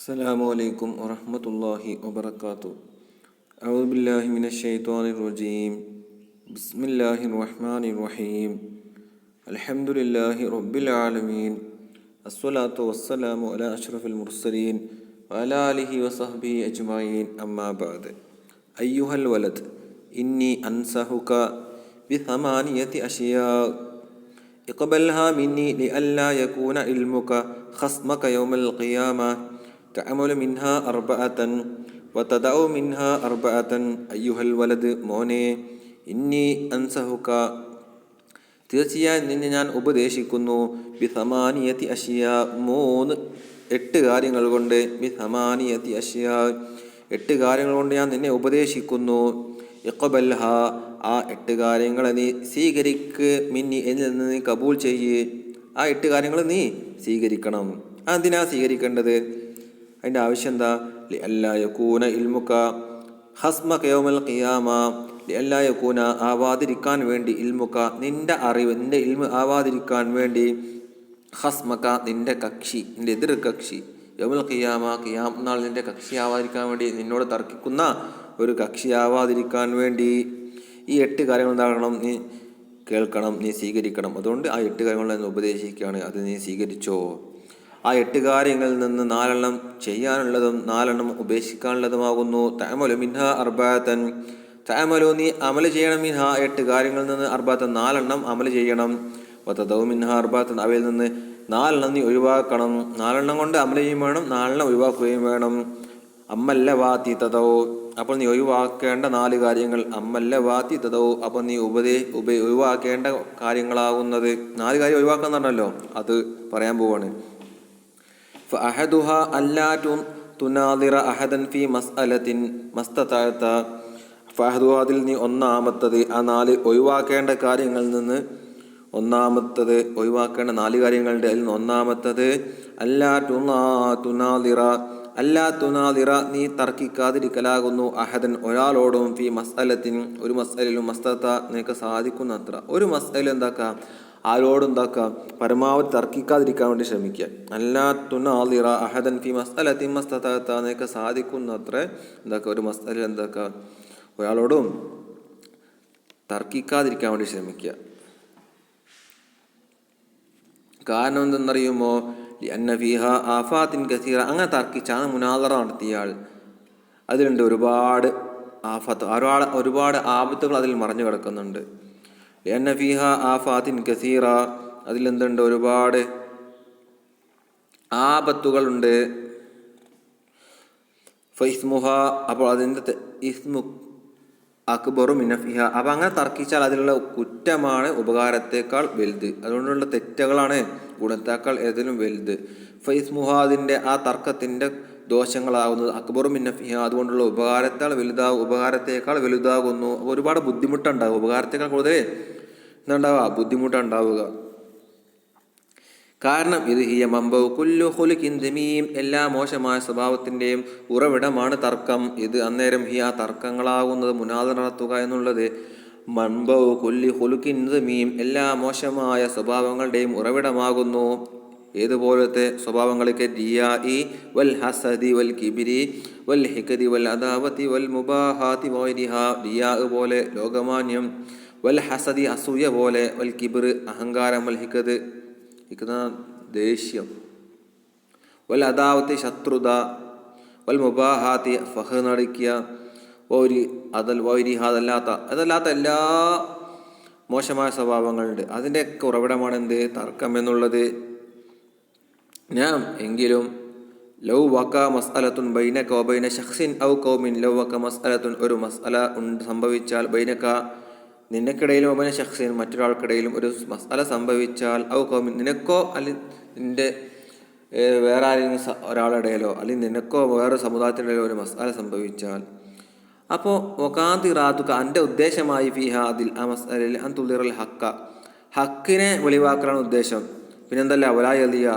അസ്സലാമു അലൈക്കും വറഹ്മത്തുള്ളാഹി വബറകാതുഹു. അഊദു ബില്ലാഹി മിനശ് ശൈത്വാനിർ റജീം. ബിസ്മില്ലാഹിർ റഹ്മാനിർ റഹീം. അൽഹംദുലില്ലാഹി റബ്ബിൽ ആലമീൻ. അസ്സലാത്തു വസ്സലാമു അലാ അഷ്റഫിൽ മുർസലീൻ വഅലാ ആലിഹി വസഹ്ബിഹി അജ്മഈൻ. അമ്മാ ബഅദ്. അയ്യുഹൽ വലദ് ഇന്നി അൻസഹുക ബിഥമാനിയതി അഷ്യാ ഇഖ്ബൽഹാ മിന്നി ലിഅല്ലാ യകൂന ഇൽമുക ഖസ്മക യൗമൽ ഖിയാമ തഅമലു മിൻഹാ അർബഅതൻ വതദഉ മിൻഹാ അർബഅതൻ. അയ്യുഹൽ വലദ്, മോനെ, ഇന്നി അൻസഹുക, തീർച്ചയായും നിന്നെ ഞാൻ ഉപദേശിക്കുന്നു, ബിഥമാനിയതി അഷ്യാ, 8 കാര്യങ്ങൾ കൊണ്ട്. ബിഥമാനിയതി അഷ്യാ, 8 കാര്യങ്ങൾ കൊണ്ട് ഞാൻ നിന്നെ ഉപദേശിക്കുന്നു. ഇഖ്ബൽഹ, ആ 8 കാര്യങ്ങളെ നീ സ്വീകരിക്ക്, മിന്നി, എന്നിൽ നിന്ന് നീ കബൂൽ ചെയ്യ്. ആ 8 കാര്യങ്ങൾ നീ സ്വീകരിക്കണം. അതെന്തിനാ സ്വീകരിക്കേണ്ടത്? അതിൻ്റെ ആവശ്യം എന്താ? ലിഅല്ലാ യകൂന ഇൽമുക ഖസ്മക യൗമൽ ഖിയാമ, ലിഅല്ലാ യകൂന, ആവാതിരിക്കാൻ വേണ്ടി, ഇൽമുക, നിന്റെ അറിവ്, നിന്റെ ഇൽമ് ആവാതിരിക്കാൻ വേണ്ടി, ഖസ്മക, നിന്റെ കക്ഷി, നിന്റെ എതിർ കക്ഷി, യൗമൽ ഖിയാമ, ഖിയാം നാൾ നിന്റെ കക്ഷി ആവാതിരിക്കാൻ വേണ്ടി, നിന്നോട് തർക്കിക്കുന്ന ഒരു കക്ഷി ആവാതിരിക്കാൻ വേണ്ടി ഈ 8 കാര്യങ്ങൾ എന്താകണം? നീ കേൾക്കണം, നീ സ്വീകരിക്കണം. അതുകൊണ്ട് ആ 8 കാര്യങ്ങൾ ഞാൻ ഉപദേശിക്കുകയാണ്, അത് നീ സ്വീകരിച്ചോ. ആ 8 കാര്യങ്ങളിൽ നിന്ന് 4 ചെയ്യാനുള്ളതും 4 ഉപേക്ഷിക്കാനുള്ളതുമാകുന്നു. തഅമലു മിൻഹാ അർബഅതൻ, തഅമലു, നീ അമൽ ചെയ്യണം, മിൻഹാ, 8 കാര്യങ്ങളിൽ നിന്ന്, അർബഅതൻ, 4 അമൽ ചെയ്യണം. വതദഉ മിൻഹാ അർബഅതൻ, അവയിൽ നിന്ന് 4 നീ ഒഴിവാക്കണം. 4 കൊണ്ട് അമൽ ചെയ്യുകയും വേണം, 4 ഒഴിവാക്കുകയും വേണം. അമ്മല്ല വാത്തി തദൗ, അപ്പോൾ നീ ഒഴിവാക്കേണ്ട 4 കാര്യങ്ങൾ. അമ്മല്ല വാത്തി തദൗ, അപ്പോൾ നീ ഒഴിവാക്കേണ്ട കാര്യങ്ങളാകുന്നത്. 4 കാര്യം ഒഴിവാക്കാന്ന് പറഞ്ഞല്ലോ, അത് പറയാൻ പോവാണ്. ഫഅഹദുഹ അല്ലാ തുനാദിറ അഹദൻ ഫീ മസ്അലത്തിൻ മസ്തതഅത. ഫഅഹദുഹ, അതിൽ നീ ഒന്നാമത്തത്, ആ 4 ഒഴിവാക്കേണ്ട കാര്യങ്ങളിൽ നിന്ന് ഒന്നാമത്തത്, ഒഴിവാക്കേണ്ട 4 കാര്യങ്ങളുടെ അതിൽ നിന്ന് ഒന്നാമത്തത്, അല്ലാ തുനാദിറ, അല്ലാ തുനാദിറ, നീ തർക്കിക്കാതിരിക്കലാകുന്നു, അഹദൻ, ഒരാളോടും, ഫീ മസ്അലത്തിൻ, ഒരു മസ്അലിലും, മസ്തത, നിനക്ക് സാധിക്കുന്നത്ര ഒരു മസ്അല എന്താക്കാം, ആരോടും എന്താക്കുക, പരമാവധി തർക്കിക്കാതിരിക്കാൻ വേണ്ടി ശ്രമിക്കുക. അല്ലാ തുനാദിറ അഹദൻ ഫീ മസ്അലത്തിൻ മസ്തതഅത, നിനക്ക് സാധിക്കുന്നത്ര എന്താക്കുക, ഒരു മസ്അല എന്താക്കുക, ഒരാളോടും തർക്കിക്കാതിരിക്കാൻ വേണ്ടി ശ്രമിക്കുക. കാരണം എന്തെന്നറിയുമോ? ലിഅന്ന ഫീഹ ആഫാത്തിൻ കസീറ, അങ്ങനെ തർക്കിച്ചാണ് മുനാദറ നടത്തിയാൽ അതിലുണ്ട് ഒരുപാട് ആഫത്ത്, ഒരുപാട് ആപത്തുകൾ അതിൽ മറഞ്ഞു കിടക്കുന്നുണ്ട്. ലിഅന്ന ഫീഹ ആഫാത്തിൻ കസീറ, അതിലെന്തുണ്ട്? ഒരുപാട് ആപത്തുകളുണ്ട്. ഫഇസ്മുഹ, അപ്പോൾ അതിൻ്റെ ഇസ്മു അക്ബറു മിൻ നഫിഹ, അപ്പം അങ്ങനെ തർക്കിച്ചാൽ അതിലുള്ള കുറ്റമാണ് ഉപകാരത്തേക്കാൾ വലുത്. അതുകൊണ്ടുള്ള തെറ്റുകളാണ് ഗുണത്തേക്കാൾ ഏതിലും വലുത്. ഫഇസ്മുഹ, അതിൻ്റെ ആ തർക്കത്തിൻ്റെ ദോഷങ്ങളാകുന്നത് അക്ബറു മിൻ നഫിഹ, അതുകൊണ്ടുള്ള ഉപകാരത്തേക്കാൾ വലുതാകുന്നു. ഒരുപാട് ബുദ്ധിമുട്ടുണ്ടാകും, ഉപകാരത്തേക്കാൾ കൂടുതൽ എന്താണ്ടാവുക, ബുദ്ധിമുട്ടുണ്ടാവുക. കാരണം ഇത് ഹിയ മംബഉ കുല്ലു ഖുലുഖിൻ ദമീം, എല്ലാ മോശമായ സ്വഭാവത്തിൻ്റെയും ഉറവിടമാണ് തർക്കം. ഇത് അന്നേരം ഹിയ, തർക്കങ്ങളാകുന്നത്, മുനാദറ നടത്തുക എന്നുള്ളത്, മംബഉ കുല്ലി ഖുലുഖിൻ ദമീം, എല്ലാ മോശമായ സ്വഭാവങ്ങളുടെയും ഉറവിടമാകുന്നു. ഏതുപോലത്തെ സ്വഭാവങ്ങൾക്ക്? റിയാഇ വൽ ഹസദി വൽ കിബ്രി വൽ ഹിഖദി വൽ അദാവതി വൽ മുബാഹാതി വഗൈരിഹ, റിയാ പോലെ, ലോകമാന്യം, വൽ ഹസദി, അസൂയ പോലെ, വൽ കിബ്ർ, അഹങ്കാരം, വൽ ഹിഖദ്, ദേഷ്യം, വൽ അദാവത്തി, ശത്രുത, വൽ മുബാഹാത്തി, ഫഖ് നടിക്കുക, അതല്ലാത്ത എല്ലാ മോശമായ സ്വഭാവങ്ങളുണ്ട്. അതിൻ്റെയൊക്കെ ഉറവിടമാണ് എന്ത്? തർക്കം എന്നുള്ളത്. ഞാൻ എങ്കിലും ലൗ വക മസ്അലത്തുൻ ബൈനക വബൈന ശഖ്സിൻ ഔ ഖൗമിൻ, ലൗ വക മസ്അലത്തുൻ, ഒരു മസ്അല സംഭവിച്ചാൽ, ബൈനക, നിനക്കിടയിലും, വബൈന ശഖ്സിൻ, മറ്റൊരാൾക്കിടയിലും ഒരു മസ്അല സംഭവിച്ചാൽ, ഔ ഖൗമിൻ, നിനക്കോ അല്ലെങ്കിൽ നിൻ്റെ വേറെ ആരെങ്കിലും ഒരാളിടയിലോ, അല്ലെങ്കിൽ നിനക്കോ വേറെ സമുദായത്തിനിടയിലോ ഒരു മസ്അല സംഭവിച്ചാൽ, അപ്പോൾ വകാദിറാതുക, എൻ്റെ ഉദ്ദേശമായി ഫീഹ, അതിൽ, ആ മസ്അലയിൽ, അൻ തുളിറൽ ഹക്ക, ഹക്കിനെ വെളിവാക്കലാണ് ഉദ്ദേശം. പിന്നെന്തല്ല, വലായലിയ,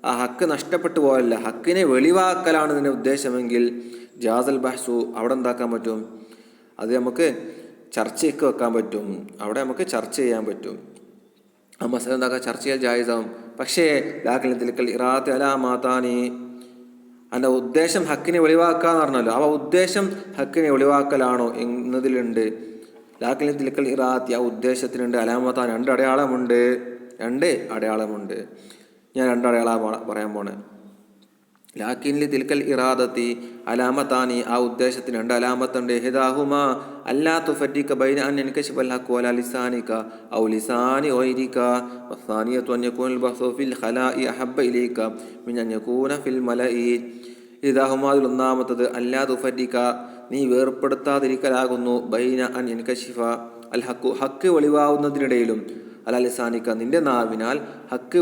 ആ ഹക്ക് നഷ്ടപ്പെട്ടു പോയല്ല, ഹക്കിനെ വെളിവാക്കലാണ് നിന്റെ ഉദ്ദേശമെങ്കിൽ, ജാസൽ ബഹ്സു, അവിടെ എന്താക്കാൻ പറ്റും? അത് നമുക്ക് ചർച്ചയ്ക്ക് വെക്കാൻ പറ്റും, അവിടെ നമുക്ക് ചർച്ച ചെയ്യാൻ പറ്റും. ആ മസല എന്താക്കാം, ചർച്ച ചെയ്യാൻ ജായിസാവും. പക്ഷേ ലാക്കിൽ തിൽക്കൽ ഇറാത്ത് അലാ മാതാനി, അതിൻ്റെ ഉദ്ദേശം ഹക്കിനെ ഒളിവാക്കുക എന്ന് പറഞ്ഞല്ലോ. ആ ഉദ്ദേശം ഹക്കിനെ ഒളിവാക്കലാണോ എന്നതിലുണ്ട്. ലാക്കിൻ തിൽക്കൽ ഇറാത്തി, ആ ഉദ്ദേശത്തിനുണ്ട് അലാമത്താൻ രണ്ട് അടയാളമുണ്ട്. ഞാൻ രണ്ട് അടയാളം പറയാൻ പോണേ. ലാക്കിൻലി തിൽക്കൽ ഇറാദത്തി അലാമത്താനി, ആ ഉദ്ദേശത്തിന് രണ്ട് അലാമത്തുണ്ട്. ഹിദാഹുമ അല്ലാ തുഫരിക ബൈന അൻ യൻകശിഫൽ ഹഖ് വലാ ലിസാനിക ഔ ലിസാനി ഗൈരിക വസ്സാനിയതു അൻ യകൂനൽ ബഹ്സു ഫിൽ ഖലാഇ അഹബ്ബ ഇലൈക മിൻ അൻ യകൂന ഫിൽ മലഇ. ഹിദാഹുമ, അതിൽ ഒന്നാമത്തത് അല്ലാ തുഫരിക, നീ വേർപ്പെടുത്താതിരിക്കലാകുന്നു. ബൈന അൻ യൻകശിഫ അൽ ഹഖ്, ഹക്ക് വെളിവാവുന്നതിനിടയിലും, അലാ ലിസാനിക, നിന്റെ നാവിനാൽ ഹക്ക്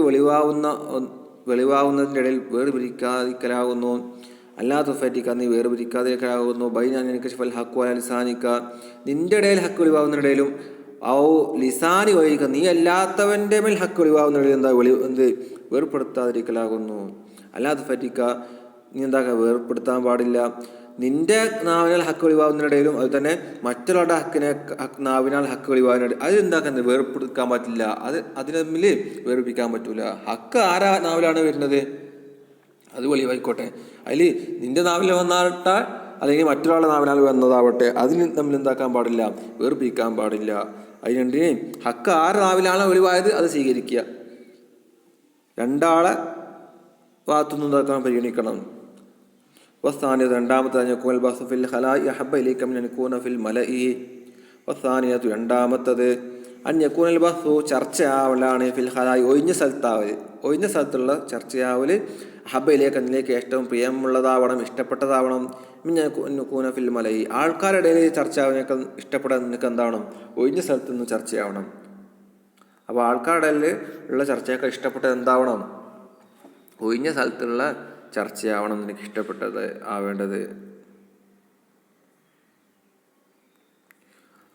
വെളിവാവുന്നതിൻ്റെ ഇടയിൽ വേർപിരിക്കാതിരിക്കലാകുന്നു. അല്ലാ തുഫരിക, നീ വേർപിരിക്കാതിരിക്കലാകുന്നു. ബൈന അൻ യൻകശിഫൽ ഹഖ് വലാ ലിസാനിക, നിന്റെ ഇടയിൽ ഹക്ക് വെളിവാവുന്നതിനിടയിലും, ഔ ലിസാനി ഗൈരിക, നീ അല്ലാത്തവൻ്റെ മേൽ ഹക്ക് വെളിവാവുന്നതിനിടയിൽ എന്ത് വേർപ്പെടുത്താതിരിക്കലാകുന്നു. അല്ലാ തുഫരിക, നീ എന്താക്കുക, വേർപ്പെടുത്താൻ പാടില്ല. നിന്റെ നാവിനാൽ ഹക്ക് വെളിവാകുന്നതിനിടയിലും അതുതന്നെ മറ്റുള്ളവരുടെ നാവിനാൽ ഹക്ക് വെളിവാകുന്നതിനിടയിൽ അത് എന്താക്കുന്നത്, വേർപ്പെടുക്കാൻ പറ്റില്ല. അതിന് തമ്മിൽ വേർപ്പിക്കാൻ പറ്റൂല. ഹക്ക് ആരാ നാവിലാണ് വരുന്നത് അത് വെളിവായിക്കോട്ടെ, അതിൽ നിന്റെ നാവിൽ വന്നാട്ടെ അല്ലെങ്കിൽ മറ്റൊരാളുടെ നാവിനാൽ വന്നതാവട്ടെ, അതിന് തമ്മിൽ എന്താക്കാൻ പാടില്ല, വേർപ്പിക്കാൻ പാടില്ല. അതിന് രണ്ടിനെയും ഹക്ക് ആരുടെ നാവിലാണോ വെളിവായത് അത് സ്വീകരിക്കുക. രണ്ടാളെ ഭാഗത്തുനിന്ന് എന്താക്കാൻ പരിഗണിക്കണം. വസ്സാനിയത്ത്, രണ്ടാമത്തെ അഞ്ഞക്കൂനൽ ബഹ്സു ഫിൽ ഖലാഇ അഹബ്ബ ഇലൈക മിൻ അൻ യകൂന ഫിൽ മലഇ. വസ്സാനിയത്ത്, രണ്ടാമത്തത് അഞ്ഞക്കൂനൽ ബഹ്സു, ചർച്ചയാവലാണ്, ഫിൽ ഖലാഇ, ഒഴിഞ്ഞ സ്ഥലത്തുള്ള ചർച്ചയാവൽ, അഹബ്ബ ഇലൈക, നിലേക്ക് ഏറ്റവും പ്രിയമുള്ളതാവണം, ഇഷ്ടപ്പെട്ടതാവണം. മിൻ അൻ യകൂന ഫിൽ മലഇ, ആൾക്കാരുടെ ഇടയിൽ ചർച്ചയാവാനൊക്കെ ഇഷ്ടപ്പെടാൻ നിനക്ക് എന്താവണം, ഒഴിഞ്ഞ സ്ഥലത്ത് നിന്ന് ചർച്ചയാവണം. അപ്പോൾ ആൾക്കാരുടെ ഇടയിൽ ഉള്ള ചർച്ചയൊക്കെ ഇഷ്ടപ്പെട്ടത് എന്താവണം, ഒഴിഞ്ഞ സ്ഥലത്തുള്ള ചർച്ചയാവണം നിനക്ക് ഇഷ്ടപ്പെട്ടത് ആവേണ്ടത്.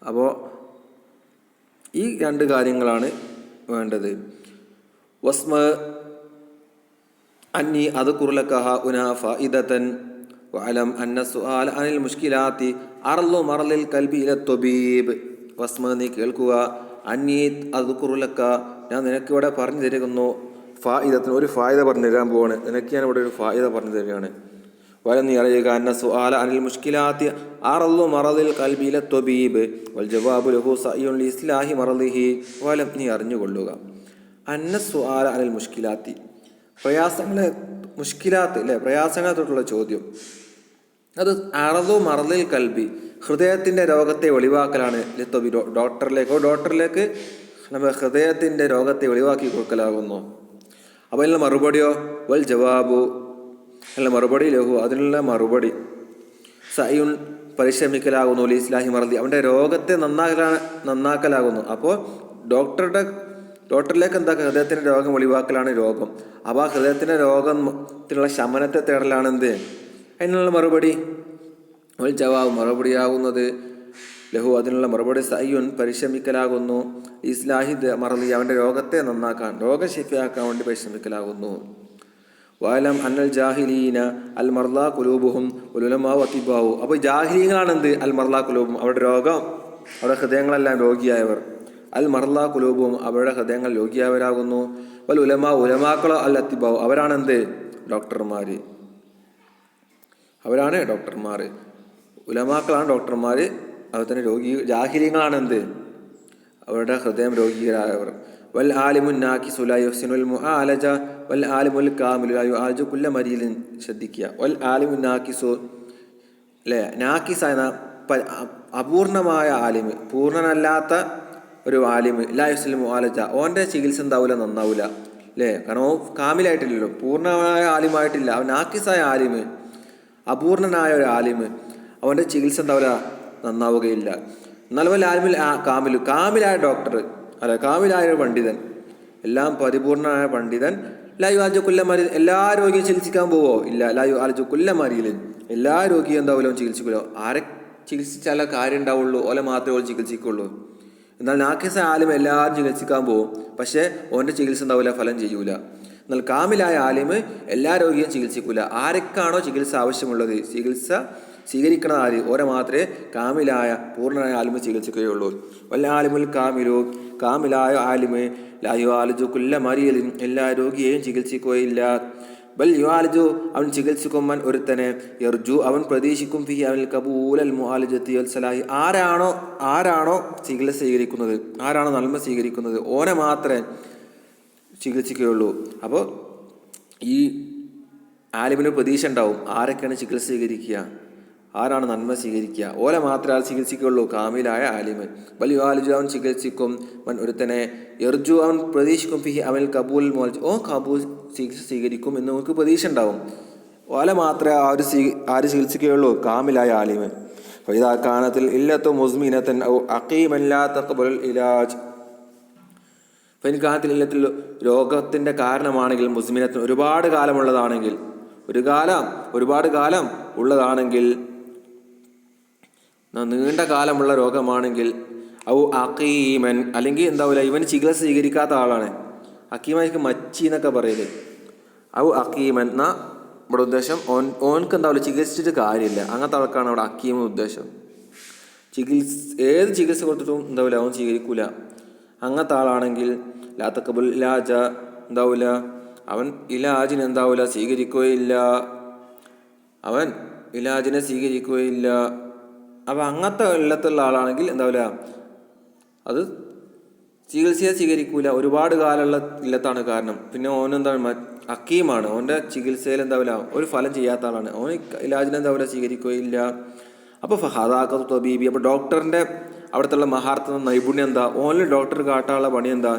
അപ്പോൾ ഈ രണ്ട് കാര്യങ്ങളാണ് വേണ്ടത്. വസ്മ അന്നി അദ്കുറുലക ഹുനാ ഫായിദതൻ വഅലം അന്ന സുആല അനിൽ മുഷ്കിലാത്തി അർളു മർലിൽ കൽബി ഇല ത്വബീബ്. വസ്മ, നീ കേൾക്കുക, അന്നി അദ്കുറുലക, ഞാൻ നിനക്കിവിടെ പറഞ്ഞു തരുന്നു, ഫായിദത്തിന്, ഒരു ഫായിദ പറഞ്ഞു തരാൻ പോവാണ് നിനക്ക്. ഞാൻ ഇവിടെ ഒരു ഫായിദ പറഞ്ഞു തരികയാണ്. വലം, നീ അറിയുക, അന്ന സുആല അനിൽ മുഷ്കിലാത്തി അർളു മർലിൽ കൽബി ഇല ത്വബീബ് വൽ ജവാബു ലഹു സഅയുൻ ലിഇസ്ലാഹി മർളിഹി. വലം, നീ അറിഞ്ഞുകൊള്ളുക, അന്ന സുആല അനിൽ മുഷ്കിലാത്തി, പ്രയാസങ്ങളെ, മുഷ്കിലാത്ത് അല്ലേ, പ്രയാസങ്ങളെ തൊട്ടുള്ള ചോദ്യം, അത് അറദു മർലിൽ കൽബി, ഹൃദയത്തിൻ്റെ രോഗത്തെ ഒഴിവാക്കലാണ്. ലിത്തൊബി, ഡോക്ടറിലേക്ക് നമ്മൾ ഹൃദയത്തിൻ്റെ രോഗത്തെ ഒഴിവാക്കി കൊടുക്കലാകുന്നു. അപ്പോൾ അതിനുള്ള മറുപടിയോ, വൽ ജവാബു, അല്ല മറുപടി, ലഹു, അതിനുള്ള മറുപടി സയുൻ, പരിശ്രമിക്കലാകുന്നു, ഇസ്ലാഹി മർദി, അവൻ്റെ രോഗത്തെ നന്നാക്കലാകുന്നു. അപ്പോൾ ഡോക്ടറിലേക്ക് എന്താക്കുക, ഹൃദയത്തിൻ്റെ രോഗം ഒഴിവാക്കലാണ് രോഗം. അപ്പോൾ ആ ഹൃദയത്തിൻ്റെ രോഗത്തിനുള്ള ശമനത്തെ തേടലാണ് എന്ത്, അതിനുള്ള മറുപടി. വൽ ജവാബ്, മറുപടിയാകുന്നത്, ലഹു, അതിനുള്ള മറുപടി സയ്യുൻ, പരിശ്രമിക്കലാകുന്നു, ഇസ്ലാഹി മർദി, അവൻ്റെ രോഗത്തെ നന്നാക്കാൻ, രോഗശിഫയാക്കാൻ വേണ്ടി പരിശ്രമിക്കലാകുന്നു. വഅലം അന്നൽ ജാഹിലീന അൽ മർലാ ഖുലൂബുഹും വൽ ഉലമാഉ അതിബാഉ. അപ്പോൾ ജാഹിലീങ്ങളാണ് എന്ത്, അൽ മർലാ ഖുലൂബും, അവരുടെ രോഗം, അവരുടെ ഹൃദയങ്ങളെല്ലാം രോഗിയായവർ. അൽ മർലാ ഖുലൂബുഹും, അവരുടെ ഹൃദയങ്ങൾ രോഗിയായവരാകുന്നു. വൽ ഉലമാക്കളോ അൽ അതിബാഉ, അവരാണെന്ത്, ഡോക്ടർമാർ. ഉലമാക്കളാണ് ഡോക്ടർമാർ. അതുപോലെ തന്നെ ജാഹിലീങ്ങളാണ് എന്ത്, അവരുടെ ഹൃദയം രോഗികളായവർ. വൽ ആലിമുൻ നാകിസു ലാ യുഹ്സിനുൽ മുആലജ വൽ ആലിമുൽ കാമിലു ലാ യുആലജു കുല്ല മരീലിൻ. ശ്രദ്ധിക്കുക, വൽ ആലിമുൻ നാകിസു, അല്ലേ, നാകിസായ അപൂർണമായ ആലിമ്, പൂർണ്ണനല്ലാത്ത ഒരു ആലിമ്, ലാ യുഹ്സിനുൽ മുആലജ, ഓൻ്റെ ചികിത്സ എന്താവില്ല, നന്നാവില്ല, അല്ലേ, കാരണം ഓ കാമിലായിട്ടില്ലല്ലോ, പൂർണ്ണമായ ആലിമായിട്ടില്ല. അവൻ നാക്കിസായ ആലിമ്, അപൂർണനായ ഒരു ആലിമ്, അവൻ്റെ ചികിത്സ എന്താവില്ല, നന്നാവുകയില്ല. എന്നാലും ആലിമിൽ കാമിലു, കാമിലായ ഡോക്ടർ, അല്ല കാമിലായ ഒരു പണ്ഡിതൻ, എല്ലാം പരിപൂർണനായ പണ്ഡിതൻ, ലാ യുആലജു കുല്ല മരീൽ, എല്ലാ രോഗിയും ചികിത്സിക്കാൻ പോവോ, ഇല്ല, ലാ യുആലജു കുല്ല മരീലിൻ, എല്ലാ രോഗിയും എന്താവില്ല ചികിത്സിക്കുമല്ലോ. ആരെ ചികിത്സിച്ചാലേ കാര്യം ഉണ്ടാവുള്ളൂ, ഓല മാത്രമേ ഓൾ ചികിത്സിക്കുള്ളൂ. എന്നാൽ നാക്കിസ ആലിം എല്ലാവരും ചികിത്സിക്കാൻ പോകും, പക്ഷേ ഓൻ്റെ ചികിത്സ ഉണ്ടാവില്ല, ഫലം ചെയ്യൂല. എന്നാൽ കാമിലായ ആലിമ് എല്ലാ രോഗിയും ചികിത്സിക്കൂല. ആർക്കാണോ ചികിത്സ ആവശ്യമുള്ളത്, ചികിത്സ സ്വീകരിക്കണ ആര്, ഓരെ മാത്രമേ കാമിലായ പൂർണ്ണനായ ആലിമ് ചികിത്സിക്കുകയുള്ളൂ. വല്ല ആലിമുൽ കാമിലു, കാമിലായ ആലിമ് ലാ യുആലജു കുല്ല മരീലിൻ, എല്ലാ രോഗിയെയും ചികിത്സിക്കുകയില്ല. ബൽ യുആലിജു അവൻ ചികിത്സിക്കും മൻ ഒരുത്തനെ യർജു അവൻ പ്രതീക്ഷിക്കും ഫിഹി അവനിൽ ഖബൂലൽ മുആലിജത്തി വൽ സലാഹി ആരാണോ ചികിത്സ സ്വീകരിക്കുന്നത്, ആരാണോ നന്മ സ്വീകരിക്കുന്നത് ഓനെ മാത്രമേ ചികിത്സിക്കുകയുള്ളൂ. അപ്പോൾ ഈ ആലിമിന് പ്രതീക്ഷ ഉണ്ടാവും ആരൊക്കെയാണ് ചികിത്സ സ്വീകരിക്കുക, ആരാണ് നന്മ സ്വീകരിക്കുക, ഓലെ മാത്രമേ ആൾ ചികിത്സിക്കുകയുള്ളൂ കാമിലായ ആലിമ്. ബൽ യുആലിജു അവൻ ചികിത്സിക്കും മൻ ഒരുത്തനെ യർജു അവൻ പ്രതീക്ഷിക്കും ഫിഹി അവനിൽ ഖബൂൽ മുആലിജ കബൂൽ ചികിത്സ സ്വീകരിക്കും എന്ന് നമുക്ക് പ്രതീക്ഷ ഉണ്ടാവും. ഓലെ മാത്രമേ ആര് ചികിത്സിക്കുകയുള്ളൂ കാമിലായ ആലിമ്. ഫഇദാ കാനത്തിൽ ഇല്ലത്തു മുസ്മിനതൻ ഔ അഖീമൻ ലാ തഖബലുൽ ഇലാജ് ഫൈൻകാനത്തിൽ ഇല്ലത്തിൽ രോഗത്തിൻ്റെ കാരണമാണെങ്കിൽ മുസ്മിനത്തിന് ഒരുപാട് കാലമുള്ളതാണെങ്കിൽ ഒരുപാട് കാലം ഉള്ളതാണെങ്കിൽ നീണ്ട കാലമുള്ള രോഗമാണെങ്കിൽ ഔ അഖീമൻ അല്ലെങ്കിൽ എന്താവില്ല ഇവൻ ചികിത്സ സ്വീകരിക്കാത്ത ആളാണ്. അക്കീമാനിക്ക് മച്ചി എന്നൊക്കെ പറയല്. ഔ അക്കീമൻ എന്നാ ഇവിടെ ഉദ്ദേശം ഓനക്ക് എന്താവില്ല ചികിത്സിച്ചിട്ട് കാര്യമില്ല, അങ്ങനത്തെ ആൾക്കാണ് അവിടെ അക്കീമ ഉദ്ദേശം. ഏത് ചികിത്സ കൊടുത്തിട്ടും എന്താവില്ല അവൻ സ്വീകരിക്കൂല, അങ്ങനത്തെ ആളാണെങ്കിൽ ലാ തഖബുൽ ഇലാജ എന്താവില്ല അവൻ ഇലാജിനെ എന്താവില്ല സ്വീകരിക്കുകയില്ല, അവൻ ഇലാജിനെ സ്വീകരിക്കുകയില്ല. അപ്പം അങ്ങനത്തെ ഇല്ലത്തുള്ള ആളാണെങ്കിൽ എന്താവില്ല അത് ചികിത്സയെ സ്വീകരിക്കൂല, ഒരുപാട് കാലമുള്ള ഇല്ലത്താണ് കാരണം. പിന്നെ ഓനെന്താണ് അക്കീമാണ്, ഓൻ്റെ ചികിത്സയിൽ എന്താവില്ല ഒരു ഫലം ചെയ്യാത്ത ആളാണ്, ഓന് ഇലാജിനെ എന്താവില്ല സ്വീകരിക്കുകയില്ല. അപ്പോൾ ഫഹാദാഖത്തു തബീബി അപ്പോൾ ഡോക്ടറിൻ്റെ അവിടുത്തെ മഹാർത്ഥ നൈപുണ്യം എന്താ, ഓനിൽ ഡോക്ടർ കാട്ടാനുള്ള പണി എന്താ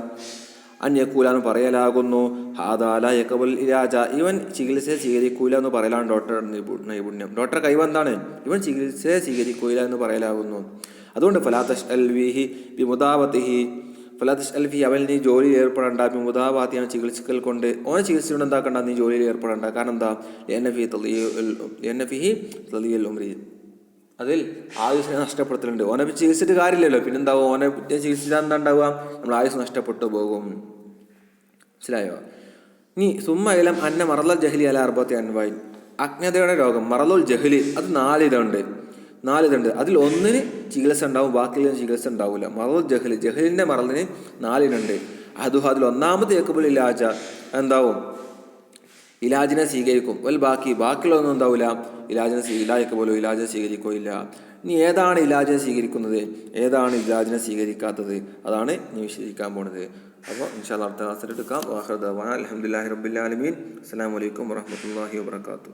അന്യക്കൂല എന്ന് പറയലാകുന്നു. ഹാദാല യഖബുൽ ഇലാജ ഇവൻ ചികിത്സയെ സ്വീകരിക്കൂല എന്ന് പറയലാണ് ഡോക്ടറുടെ നൈപുണ്യം. ഡോക്ടറെ കഴിവെന്താണ് ഇവൻ ചികിത്സയെ സ്വീകരിക്കൂല എന്ന് പറയലാകുന്നു. അതുകൊണ്ട് ഫലാത്തഷ് അൽ വിഹി ബി മുദാവത്തിഹി ഫലാത്തഷ് അൽ ഫി അവൻ നീ ജോലിയിൽ ഏർപ്പെടേണ്ട ബി മുദാവാത്തി അവൻ ചികിത്സിക്കൽ കൊണ്ട് ഓനെ ചികിത്സയോട് എന്താക്കണ്ട നീ ജോലിയിൽ ഏർപ്പെടേണ്ട. കാരണം എന്താ ഫിഹി തളിയൽ ഉംരി അതിൽ ആയുസ് നഷ്ടപ്പെടുത്തലുണ്ട്. ഓനെ ചികിത്സിച്ചിട്ട് കാര്യമില്ലല്ലോ, പിന്നെന്താവും ഓനെ ചികിത്സിച്ചാൽ എന്താ ഉണ്ടാവുക, നമ്മൾ ആയുസ് നഷ്ടപ്പെട്ടു പോകും. മനസ്സിലായോ? ഇനി സുമ്മ ഇലം അന്ന മറലൽ ജഹലി അല അർബത്തി അൻവായി അജ്ഞതയുടെ രോഗം മറലുൽ ജഹലി അത് നാലിതുണ്ട്. അതിൽ ഒന്നിന് ചികിത്സ ഉണ്ടാവും, ബാക്കിയുള്ള ചികിത്സ ഉണ്ടാവില്ല. മറലുൽ ജഹലിൻ്റെ മറലിന് 4 ഇനുണ്ട്. അതിൽ ഒന്നാമത്തെ യഖബുൽ ഇലാജ എന്താവും ഇലാജിനെ സ്വീകരിക്കും. വൽ ബാക്കിയുള്ളതൊന്നും എന്താവില്ല ഇലാജിനെ സ്വീകരിക്കുകയില്ല. ഇനി ഏതാണ് ഇലാജിനെ സ്വീകരിക്കുന്നത്, ഏതാണ് ഇലാജിനെ സ്വീകരിക്കാത്തത്, അതാണ് ഇനി വിശദീകരിക്കാൻ പോണത്. അപ്പോൾ ഇൻഷാ അല്ലാഹ് അടുത്ത ക്ലാസ്സിൽ എടുക്കാം. അൽഹംദുലില്ലാഹി റബ്ബിൽ ആലമീൻ. അസ്സലാമു അലൈക്കും വറഹ്മത്തുള്ളാഹി വബറകാതുഹു.